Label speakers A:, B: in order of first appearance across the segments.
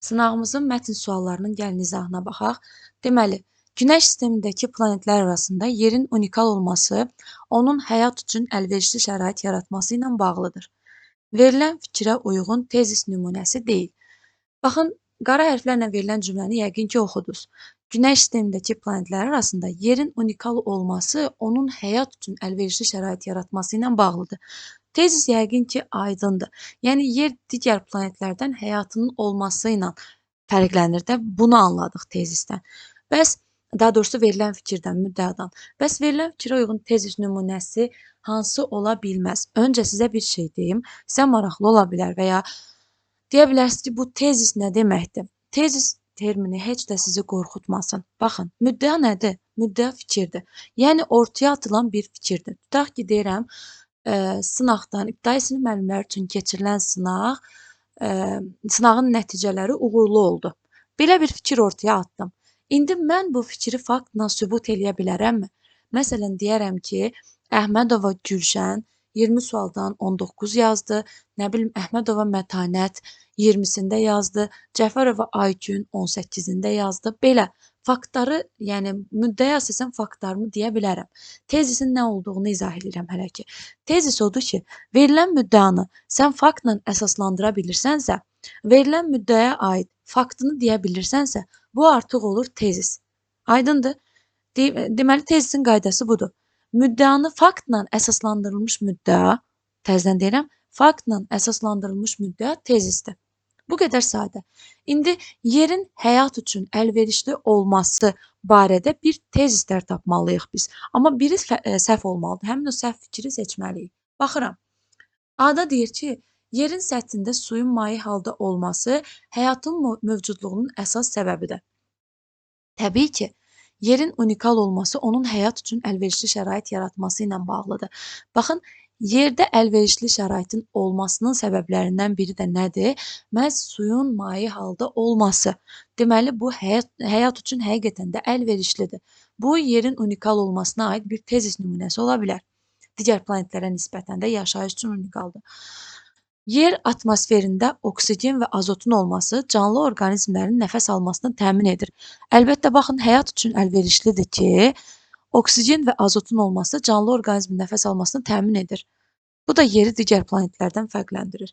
A: Sınağımızın mətn suallarının gəlin izahına baxaq. Deməli, Günəş sistemindəki planetlər arasında yerin unikal olması, onun həyat üçün əlverişli şərait yaratması ilə bağlıdır. Verilən fikrə uyğun tezis nümunəsi deyil. Baxın, qara hərflərlə verilən cümləni yəqin ki, oxudunuz. Günəş sistemindəki planetlər arasında yerin unikal olması, onun həyat üçün əlverişli şərait yaratması ilə bağlıdır. Tezis yəqin ki, aydındır. Yəni, yer digər planetlərdən həyatının olması ilə fərqlənir də, bunu anladıq tezisdən. Bəs, daha doğrusu verilən fikirdən, müddəadan. Bəs verilən fikrə uyğun tezis nümunəsi hansı ola bilməz? Öncə sizə bir şey deyim, sizə maraqlı ola bilər və ya deyə bilərsiniz ki, bu tezis nə deməkdir? Tezis termini heç də sizi qorxutmasın. Baxın, müddəa nədir? Müddəa fikirdir. Yəni, ortaya atılan bir fikirdir. Tutaq ki, deyirəm, sınaqdan, ibtidai sinif müəllimləri üçün keçirilən sınağın nəticələri uğurlu oldu. Belə bir fikir ortaya atdım. İndi mən bu fikri faktla sübut eləyə bilərəmmi? Məsələn, deyərəm ki, Əhmədova Gülşən 20 sualdan 19 yazdı. Nə bilim, Əhmədova Mətanət 20-sində yazdı. Cəfərova Aygün 18-də yazdı. Belə faktları, yəni müddəaya əsasən faktlarımı deyə bilərəm. Tezisin nə olduğunu izah edirəm hələ ki. Tezis odur ki, verilən müddəanı sən faktla əsaslandıra bilirsənsə, verilən müddəaya aid faktını deyə bilirsənsə, bu artıq olur tezis. Aydındır? Deməli, tezisin qaydası budur. Müddəanı faktla əsaslandırılmış müddəa, təzədən deyirəm, faktla əsaslandırılmış müddəa tezisdir. Bu qədər sadə. İndi yerin həyat üçün əlverişli olması barədə bir tezislər tapmalıyıq biz. Amma biri səhv olmalıdır. Həmin o səhv fikri seçməliyik. Baxıram. A-da deyir ki, yerin səthində suyun maye halda olması həyatın mövcudluğunun əsas səbəbidir. Təbii ki, yerin unikal olması onun həyat üçün əlverişli şərait yaratması ilə bağlıdır. Baxın, yerdə əlverişli şəraitin olmasının səbəblərindən biri də nədir? Məhz suyun maye halda olması. Deməli, bu həyat üçün həqiqətən də əlverişlidir. Bu, yerin unikal olmasına aid bir tezis nümunəsi ola bilər. Digər planetlərə nisbətən də yaşayış üçün unikaldır. Yer atmosferində oksigen və azotun olması canlı orqanizmlərin nəfəs almasını təmin edir. Əlbəttə, baxın, həyat üçün əlverişlidir ki, oksigen və azotun olması canlı orqanizmin nəfəs almasını təmin edir. Bu da yeri digər planetlərdən fərqləndirir.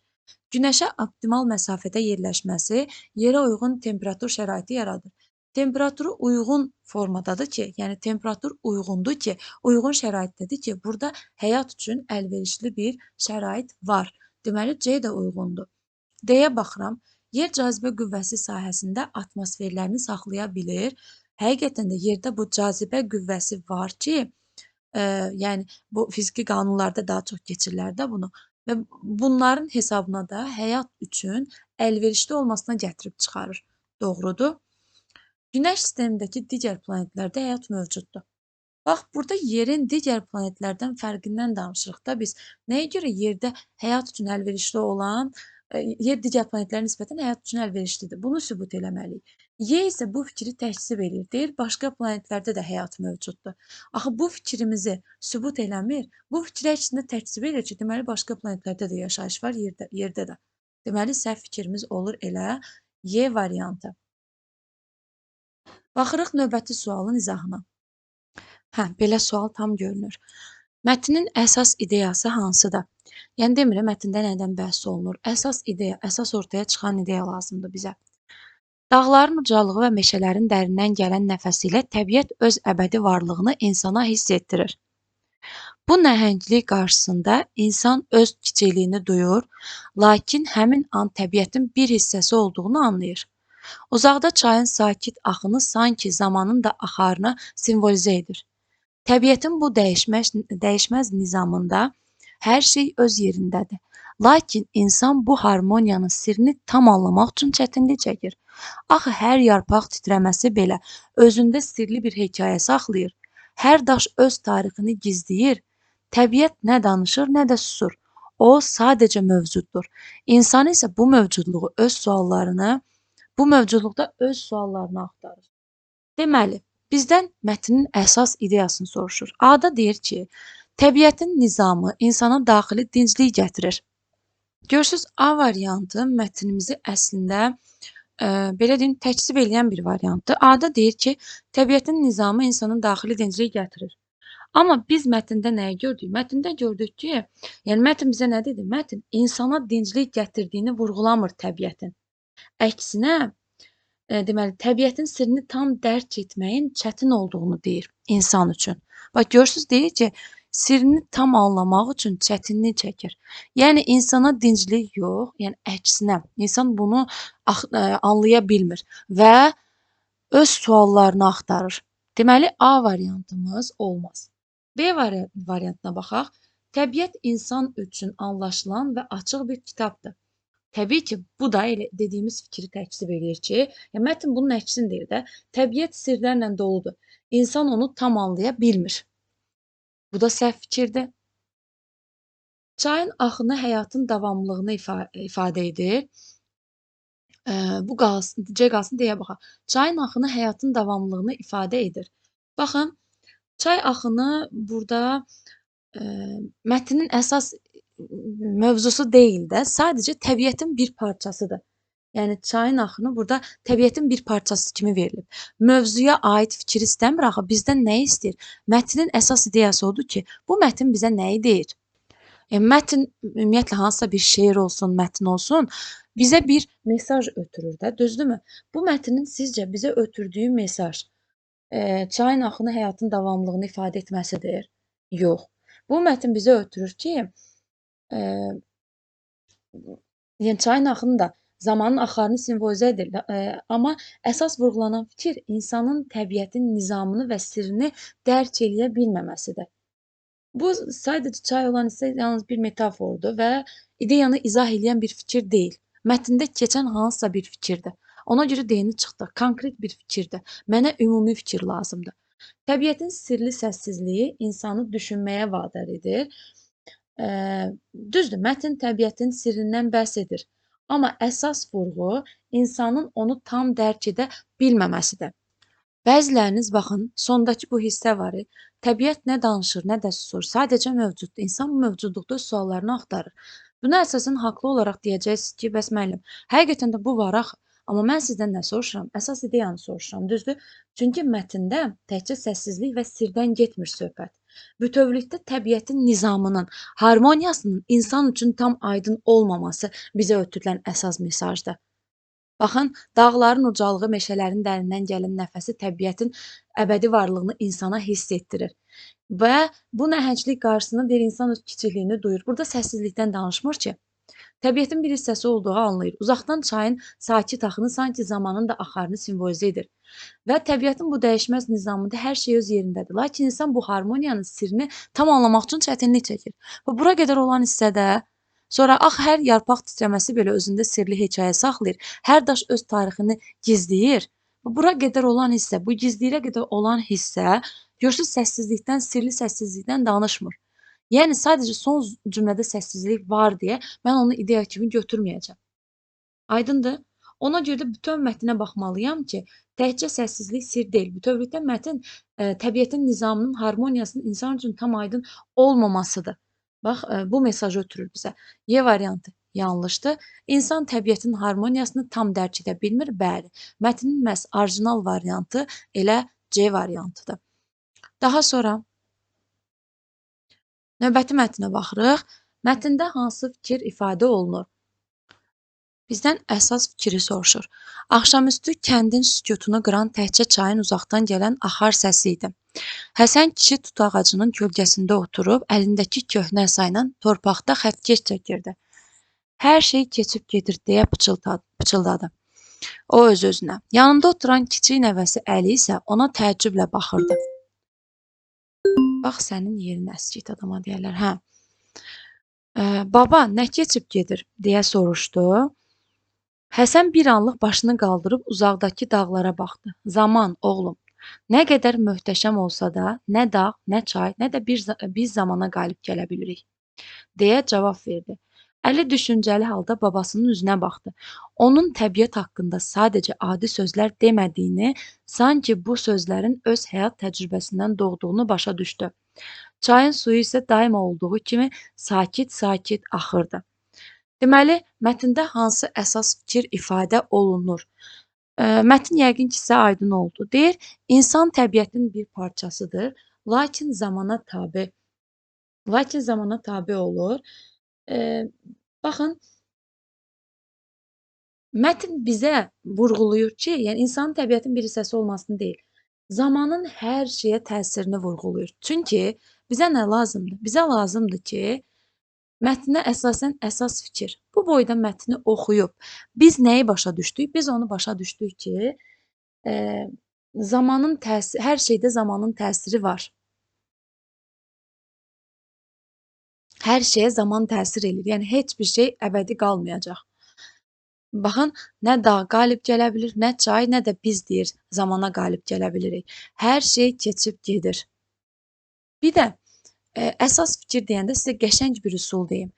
A: Günəşə optimal məsafədə yerləşməsi yerə uyğun temperatur şəraiti yaradır. Temperaturu uyğun formadadır ki, yəni temperatur uyğundur ki, uyğun şəraitdədir ki, burada həyat üçün əlverişli bir şərait var. Deməli, C də uyğundur. D-yə baxıram. Yer cazibə qüvvəsi sahəsində atmosferlərini saxlaya bilir. Həqiqətən də yerdə bu cazibə qüvvəsi var ki, yəni bu fiziki qanunlarda daha çox keçirlər də bunu və bunların hesabına da həyat üçün əlverişli olmasına gətirib çıxarır. Doğrudur. Günəş sistemindəki digər planetlərdə həyat mövcuddur. Bax, burada yerin digər planetlərdən fərqindən danışırıq da biz. Nəyə görə yerdə həyat üçün əlverişli olan, yer digər planetlərə nisbətən həyat üçün əlverişlidir? Bunu sübut eləməliyik. Y isə bu fikri təkzib edir. Deyir, başqa planetlərdə də həyat mövcuddur. Axı, bu fikrimizi sübut eləmir. Bu fikri əksinə təkzib edir ki, deməli, başqa planetlərdə də yaşayış var, yerdə də. Deməli, səhv fikrimiz olur elə Y variantı. Baxırıq növbəti sualın izahına. Belə sual tam görünür. Mətnin əsas ideyası hansıdır? Yəni, demirəm, mətndə nədən bəhs olunur? Əsas ideya, əsas ortaya çıxan ideya lazımdır bizə. Dağların ucalığı və meşələrin dərindən gələn nəfəsi ilə təbiət öz əbədi varlığını insana hiss etdirir. Bu nəhənglik qarşısında insan öz kiçikliyini duyur, lakin həmin an təbiətin bir hissəsi olduğunu anlayır. Uzaqda çayın sakit axını sanki zamanın da axarını simvolizə edir. Təbiətin bu dəyişməz nizamında hər şey öz yerindədir. Lakin insan bu harmoniyanın sirrini tam anlamaq üçün çətinlik çəkir. Axı, hər yarpaq titrəməsi belə özündə sirli bir hekayə saxlayır. Hər daş öz tarixini gizləyir. Təbiət nə danışır, nə də susur. O, sadəcə mövcuddur. İnsan isə bu mövcudluqda öz suallarını axtarır. Deməli, bizdən mətnin əsas ideyasını soruşur. A-da deyir ki, təbiətin nizamı insana daxili dinclik gətirir. Görürsünüz, A variantı mətnimizi əslində belə deyim, təkzib eləyən bir variantdır. A-da deyir ki, təbiətin nizamı insanın daxili dinclik gətirir. Amma biz mətndə nəyi gördük? Mətndə gördük ki, yəni mətn bizə nə dedi? Mətn insana dinclik gətirdiyini vurğulamır təbiətin. Əksinə, deməli, təbiətin sirrini tam dərk etməyin çətin olduğunu deyir insan üçün. Bax, görürsüz, deyir ki, sirrini tam anlamaq üçün çətinlik çəkir. Yəni, insana dinclik yox, yəni əksinə, insan bunu anlaya bilmir və öz suallarını axtarır. Deməli, A variantımız olmaz. B variantına baxaq. Təbiət insan üçün anlaşılan və açıq bir kitabdır. Təbii ki, bu da elə dediyimiz fikri təkzib eləyir ki, mətn bunun əksini deyir də, təbiət sirlərlə doludur. İnsan onu tam anlaya bilmir. Bu da səhv fikirdir. Çayın axını həyatın davamlılığını ifadə edir. Bu qalsın, C qalsın, deyə baxaq. Çayın axını həyatın davamlılığını ifadə edir. Baxın, çay axını burada mətnin əsas mövzusu deyil də, sadəcə təbiətin bir parçasıdır. Yəni, çayın axını burada təbiətin bir parçası kimi verilib. Mövzuya aid fikir istəmir, axı bizdən nə istəyir? Mətnin əsas ideyası odur ki, bu mətn bizə nəyi deyir? Mətn ümumiyyətlə hansısa bir şeir olsun, mətn olsun, bizə bir mesaj ötürür də, düzdürmü? Bu mətnin sizcə bizə ötürdüyü mesaj çayın axını həyatın davamlılığını ifadə etməsidir? Yox. Bu mətn bizə ötürür ki, yəni çayın axını da zamanın axarını simvolizə edir, amma əsas vurğulanan fikir insanın təbiətin nizamını və sirrini dərk eləyə bilməməsidir. Bu sadəcə çay olan hissə yalnız bir metafordur və ideyanı izah edən bir fikir deyil. Mətndə keçən hansısa bir fikirdir. Ona görə deyini çıxdı. Konkret bir fikirdir. Mənə ümumi fikir lazımdır. Təbiətin sirli səssizliyi insanı düşünməyə vadar edir. Düzdür, mətn təbiətin sirrindən bəhs edir. Amma əsas vurğu insanın onu tam dərk edə bilməməsidir. Bəziləriniz baxın, sondakı bu hissə var. Təbiət nə danışır, nə də susur. Sadəcə mövcuddur. İnsan bu mövcudluqda öz suallarını axtarır. Buna əsasən haqlı olaraq deyəcəksiniz ki, bəs müəllim, həqiqətən də bu var axı. Amma mən sizdən nə soruşuram? Əsas ideyanı soruşuram, düzdür? Çünki mətndə təkcə səssizlik və sirdən getmir söhbət. Bütövlükdə təbiətin nizamının, harmoniyasının insan üçün tam aydın olmaması bizə ötürülən əsas mesajdır. Baxın, dağların ucalığı, meşələrin dərindən gələn nəfəsi təbiətin əbədi varlığını insana hiss etdirir. Və bu nəhənglik qarşısında bir insan öz kiçikliyini duyur. Burada səssizlikdən danışmır ki, təbiətin bir hissəsi olduğu anlayır. Uzaqdan çayın sakit axını sanki zamanın da axarını simvolizə edir. Və təbiətin bu dəyişməz nizamında hər şey öz yerindədir. Lakin insan bu harmoniyanın sirrini tam anlamaq üçün çətinlik çəkir. Və bura qədər olan hissədə sonra hər yarpaq titrəməsi belə özündə sirli hekayə saxlayır. Hər daş öz tarixini gizləyir. Bura qədər olan hissə, bu gizliyə qədər olan hissə, görürsüz səssizlikdən, sirli səssizlikdən danışmır. Yəni, sadəcə son cümlədə səssizlik var deyə mən onu ideya kimi götürməyəcəm. Aydındır? Ona görə də bütöv mətnə baxmalıyam ki, təkcə səssizlik sir deyil. Bütövlükdə mətn təbiətin nizamının, harmoniyasının insan üçün tam aydın olmamasıdır. Bax, bu mesajı ötürür bizə. Y variantı yanlışdır. İnsan təbiətin harmoniyasını tam dərk edə bilmir. Bəli, mətnin məhz orijinal variantı elə C variantıdır. Daha sonra növbəti mətnə baxırıq. Mətndə hansı fikir ifadə olunur? Bizdən əsas fikri soruşur. Axşamüstü kəndin sükutunu qıran təkcə çayın uzaqdan gələn axar səsi idi. Həsən kişi tut ağacının kölgəsində oturub, əlindəki köhnə sayla torpaqda xəttkeş çəkirdi. Hər şey keçib gedir deyə pıçıldadı. O öz-özünə. Yanında oturan kiçik nəvəsi Əli isə ona təəccüblə baxırdı. Bax, sənin yerin əskik adama deyərlər. Hə. Baba, nə keçib gedir deyə soruşdu. Həsən bir anlıq başını qaldırıb uzaqdakı dağlara baxdı. Zaman, oğlum. Nə qədər möhtəşəm olsa da, nə dağ, nə çay, nə də biz zamana qalib gələ bilirik, deyə cavab verdi. Əli düşüncəli halda babasının üzünə baxdı. Onun təbiət haqqında sadəcə adi sözlər demədiyini, sanki bu sözlərin öz həyat təcrübəsindən doğduğunu başa düşdü. Çayın suyu isə daima olduğu kimi sakit-sakit axırdı. Deməli, mətndə hansı əsas fikir ifadə olunur? Mətn yəqin ki, sizə aydın oldu. Deyir, insan təbiətin bir parçasıdır, lakin zamana tabe olur. Eee, Baxın, mətn bizə vurğulayır ki, yəni insanın təbiətin bir hissəsi olmasını deyil, zamanın hər şeyə təsirini vurğulayır. Çünki bizə nə lazımdır? Bizə lazımdır ki, mətnə əsasən əsas fikir. Bu boyda mətni oxuyub biz nəyi başa düşdük? Biz onu başa düşdük ki, eee, hər şeydə zamanın təsiri var. Hər şeyə zaman təsir eləyir. Yəni heç bir şey əbədi qalmayacaq. Baxın, nə dağ qalib gələ bilir, nə çay, nə də biz deyir zamana qalib gələ bilirik. Hər şey keçib gedir. Bir də əsas fikir deyəndə sizə qəşəng bir üsul deyim.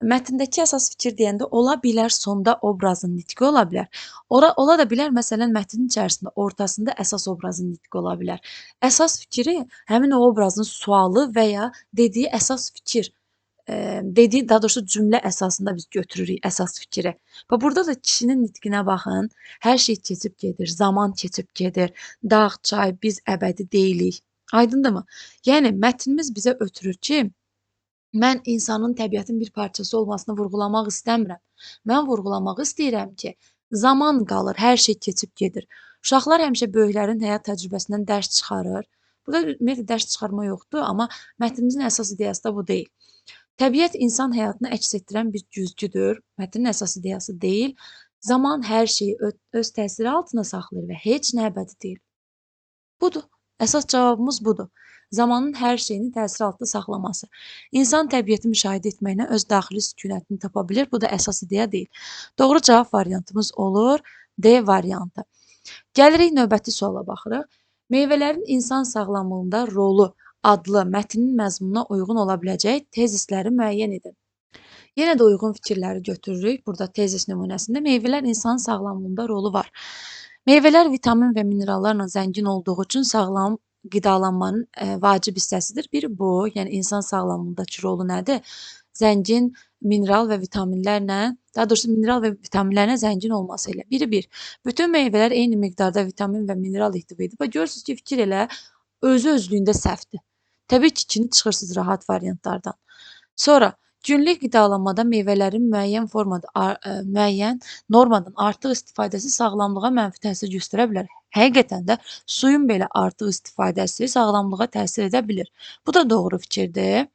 A: Mətndəki əsas fikir deyəndə ola bilər sonda obrazın nitqi ola bilər. Ola da bilər məsələn mətnin içərisində ortasında əsas obrazın nitqi ola bilər. Əsas fikri həmin o obrazın sualı və ya dediyi əsas fikir dediyi, daha doğrusu cümlə əsasında biz götürürük əsas fikri. Və burada da kişinin nitqinə baxın. Hər şey keçib gedir, zaman keçib gedir. Dağ, çay, biz əbədi deyilik. Aydındırmı? Yəni mətnimiz bizə ötürür ki, mən insanın təbiətin bir parçası olmasını vurğulamaq istəmirəm. Mən vurğulamaq istəyirəm ki, zaman qalır, hər şey keçib gedir. Uşaqlar həmişə böyüklərin həyat təcrübəsindən dərs çıxarır. Burada ümumiyyətlə dərs çıxarma yoxdur, amma mətnimizin əsas ideyası da bu deyil. Təbiət insan həyatını əks etdirən bir güzgüdür. Mətnin əsas ideyası deyil. Zaman hər şeyi öz təsiri altında saxlayır və heç nə əbədi deyil. Budur. Əsas cavabımız budur. Zamanın hər şeyini təsir altında saxlaması. İnsan təbiəti müşahidə etməklə öz daxili sükunətini tapa bilir. Bu da əsas ideya deyil. Doğru cavab variantımız olur D variantı. Gəlirik növbəti suala baxırıq. Meyvələrin insan sağlamlığında rolu adlı mətnin məzmununa uyğun ola biləcək tezisləri müəyyən edin. Yenə də uyğun fikirləri götürürük. Burada tezis nümunəsində meyvələr insanın sağlamlığında rolu var. Meyvələr vitamin və minerallarla zəngin olduğu üçün sağlam qidalanmanın vacib hissəsidir. Biri bu, yəni insan sağlamlığındakı rolu nədir? Zəngin mineral və vitaminlərlə, daha doğrusu mineral və vitaminlərlə zəngin olması ilə. Biri bir. Bütün meyvələr eyni miqdarda vitamin və mineral ihtiva edir. Və görürsünüz ki, fikir elə özü-özlüyündə səhvdir. Təbii ki, ikini çıxırsınız rahat variantlardan. Sonra günlük qidalanmada meyvələrin müəyyən normadan artıq istifadəsi sağlamlığa mənfi təsir göstərə bilər. Həqiqətən də suyun belə artıq istifadəsi sağlamlığa təsir edə bilir. Bu da doğru fikirdir.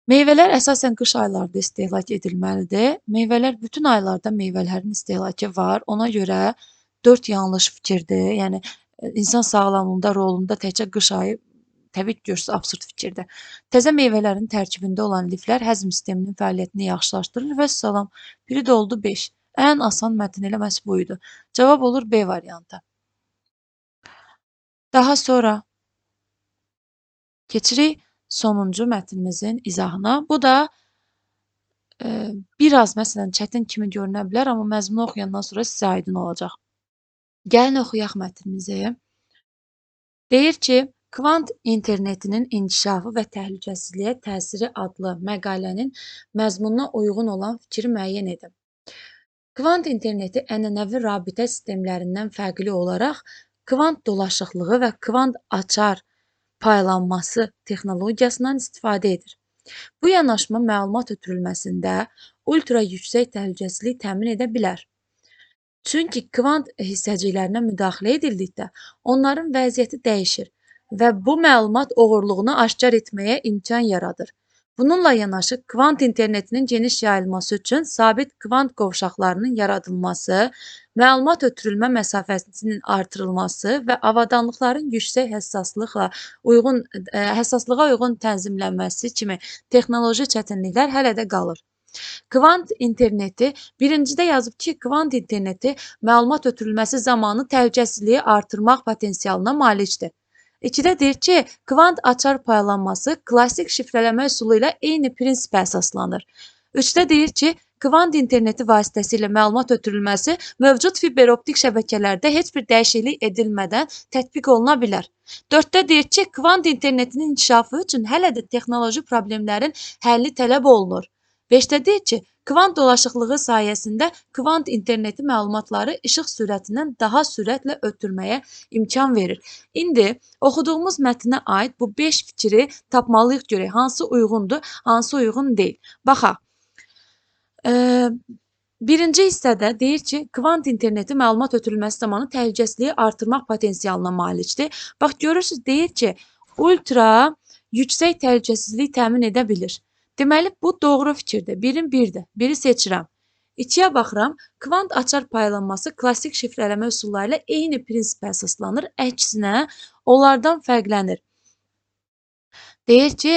A: Meyvələr əsasən qış aylarında istehlak edilməlidir. Meyvələr bütün aylarda meyvələrin istehlakı var. Ona görə 4 yanlış fikirdir. Yəni insan sağlamlığında rolunda təkcə qış ayı təbii ki, görürsünüz absurd fikirdir. Təzə meyvələrin tərkibində olan liflər həzm sisteminin fəaliyyətini yaxşılaşdırır və salam. Biri də oldu 5. Ən asan mətn elə məhz bu idi. Cavab olur B variantı. Daha sonra keçirik sonuncu mətnimizin izahına. Bu da biraz məsələn çətin kimi görünə bilər, amma məzmunu oxuyandan sonra sizə aydın olacaq. Gəlin oxuyaq mətnimizi. Deyir ki, kvant internetinin inkişafı və təhlükəsizliyə təsiri adlı məqalənin məzmununa uyğun olan fikri müəyyən edin. Kvant interneti ənənəvi rabitə sistemlərindən fərqli olaraq kvant dolaşıqlığı və kvant açar paylanması texnologiyasından istifadə edir. Bu yanaşma məlumat ötürülməsində ultra yüksək təhlükəsizlik təmin edə bilər. Çünki kvant hissəciklərinə müdaxilə edildikdə onların vəziyyəti dəyişir və bu məlumat oğurluğunu aşkar etməyə imkan yaradır. Bununla yanaşı, kvant internetinin geniş yayılması üçün sabit kvant qovşaqlarının yaradılması, məlumat ötürülmə məsafəsinin artırılması və avadanlıqların yüksək həssaslığa uyğun tənzimlənməsi kimi texnoloji çətinliklər hələ də qalır. Kvant interneti birincidə yazıb ki, kvant interneti məlumat ötürülməsi zamanı təhlükəsizliyi artırmaq potensialına malikdir. 2-də deyir ki, kvant açar paylanması klassik şifrələmə üsulu ilə eyni prinsipə əsaslanır. 3-də deyir ki, kvant interneti vasitəsilə məlumat ötürülməsi mövcud fiberoptik şəbəkələrdə heç bir dəyişiklik edilmədən tətbiq oluna bilər. 4-də deyir ki, kvant internetinin inkişafı üçün hələ də texnoloji problemlərin həlli tələb olunur. 5-də deyir ki, Kvant dolaşıqlığı sayəsində kvant interneti məlumatları işıq sürətindən daha sürətlə ötürməyə imkan verir. İndi oxuduğumuz mətnə aid bu 5 fikri tapmalıyıq görək hansı uyğundur, hansı uyğun deyil. Baxaq. Birinci hissədə deyir ki, kvant interneti məlumat ötürülməsi zamanı təhlükəsizliyi artırmaq potensialına malikdir. Bax, görürsünüz, deyir ki, ultra yüksək təhlükəsizlik təmin edə bilir. Deməli, bu doğru fikirdir. Birin birdir. Biri seçirəm. İkiyə baxıram. Kvant açar paylanması klassik şifrələmə üsulları ilə eyni prinsipə əsaslanır. Əksinə, onlardan fərqlənir. Deyir ki,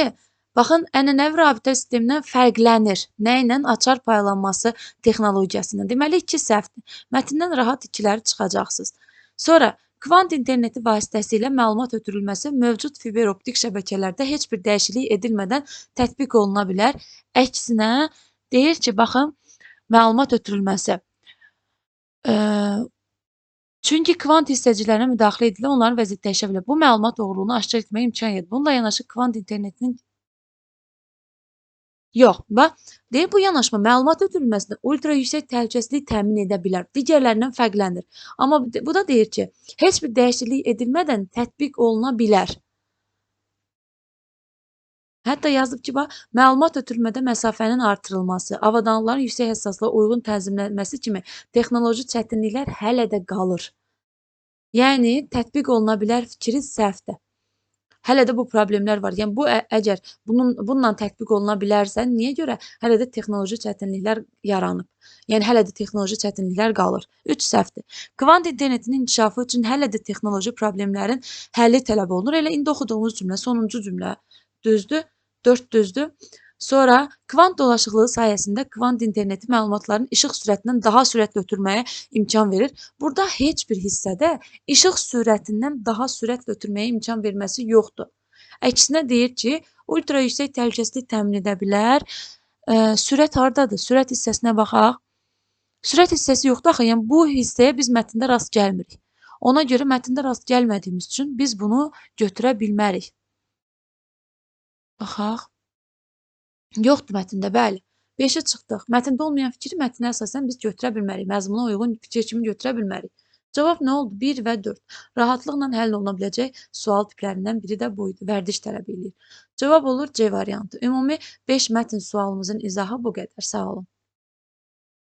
A: baxın, ənənəvi rabitə sistemindən fərqlənir. Nə ilə? Açar paylanması texnologiyasından. Deməli, 2 səhvdir. Mətndən rahat ikiləri çıxacaqsınız. Sonra, kvant interneti vasitəsilə məlumat ötürülməsi mövcud fiber optik şəbəkələrdə heç bir dəyişiklik edilmədən tətbiq oluna bilər. Əksinə, deyir ki, baxın, məlumat ötürülməsi. Çünki kvant hissəciklərinə müdaxilə edilə, onların vəziyyəti dəyişə bilər. Bu məlumat oğurluğunu aşkar etməyə imkan yaratır. Bununla yanaşı kvant internetinin yox, bax, deyir bu yanaşma məlumat ötürülməsində ultra yüksək təhlükəsizlik təmin edə bilər. Digərlərindən fərqlənir. Amma bu da deyir ki, heç bir dəyişiklik edilmədən tətbiq oluna bilər. Hətta yazıb ki, bax, məlumat ötürülmədə məsafənin artırılması, avadanlıqların yüksək həssaslığa uyğun tənzimlənməsi kimi texnoloji çətinliklər hələ də qalır. Yəni, tətbiq oluna bilər fikri səhvdir. Hələ də bu problemlər var. Yəni, bu əgər bununla tətbiq oluna bilərsə, niyə görə hələ də texnoloji çətinliklər yaranıb? Yəni, hələ də texnoloji çətinliklər qalır. 3 səhvdir. Kvant internetinin inkişafı üçün hələ də texnoloji problemlərin həlli tələb olunur. Elə indi oxuduğumuz cümlə, sonuncu cümlə düzdür, 4 düzdür. Sonra, kvant dolaşıqlığı sayəsində kvant interneti məlumatların işıq sürətindən daha sürətlə ötürməyə imkan verir. Burada heç bir hissədə işıq sürətindən daha sürətlə ötürməyə imkan verməsi yoxdur. Əksinə deyir ki, ultra yüksək təhlükəsizlik təmin edə bilər. Sürət hardadır? Sürət hissəsinə baxaq. Sürət hissəsi yoxdur axı, yəni bu hissəyə biz mətndə rast gəlmirik. Ona görə mətndə rast gəlmədiyimiz üçün biz bunu götürə bilmərik. Baxaq. Yoxdur mətndə, bəli. 5-ə çıxdıq. Mətndə olmayan fikri mətnə əsasən biz götürə bilmərik. Məzmuna uyğun fikir kimi götürə bilmərik. Cavab nə oldu? 1 və 4. Rahatlıqla həll oluna biləcək sual tiplərindən biri də bu idi. Vərdiş tələb eləyir. Cavab olur C variantı. Ümumi 5 mətn sualımızın izahı bu qədər. Sağ olun.